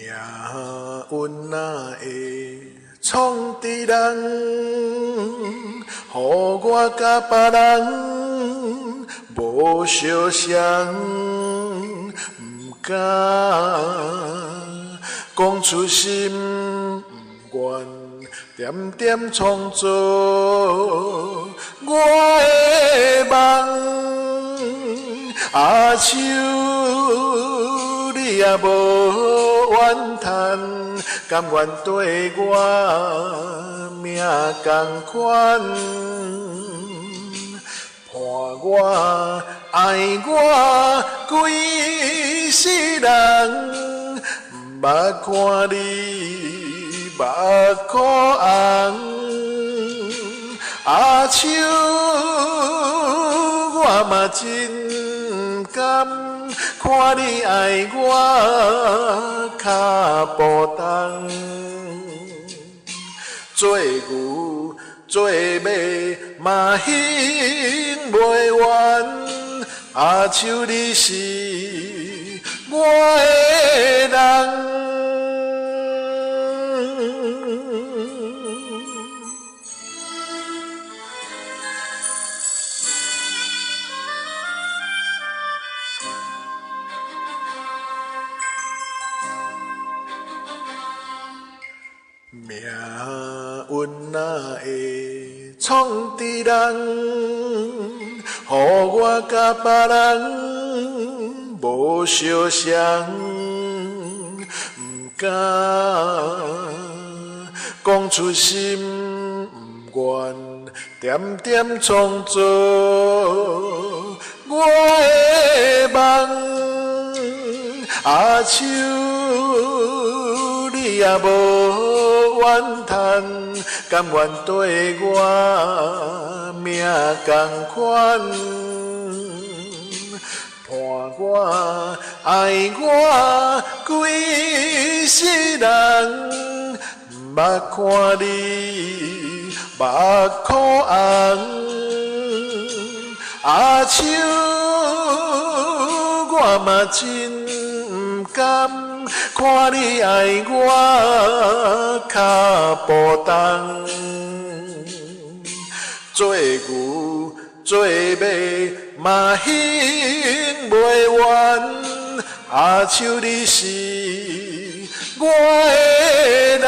运哪会创伫人，予我甲别人无相像，不敢讲出心，不愿点点创造我的梦。手你也无怨叹，甘愿对我命同款，伴我爱我规世人，捌看你目眶红，手我嘛真甘。看你爱我脚步重，做牛做马嘛行袂完，像你是我的人。命运哪会创伫人，予我甲别人无相像，不敢讲出心，不愿点点创造我的梦。手你也无怨叹，甘愿对我命同款，伴我爱我规世人，捌看你目眶红，手我嘛真不甘。看你爱我脚步重，做牛做马嘛行袂完，像你是我的人。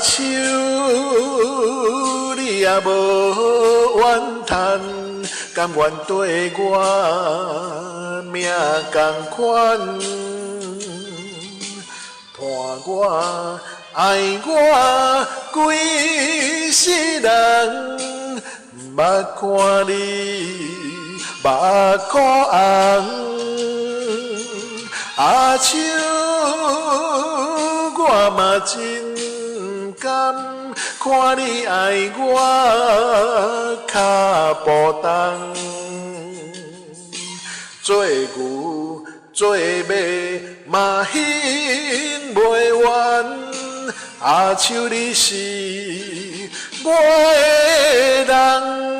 手你也无怨叹，甘愿对我命同款，伴我爱我规世人，捌看你目眶红，手我嘛真。甘看你爱我脚步重，做牛做马嘛行袂完，像你是我的人。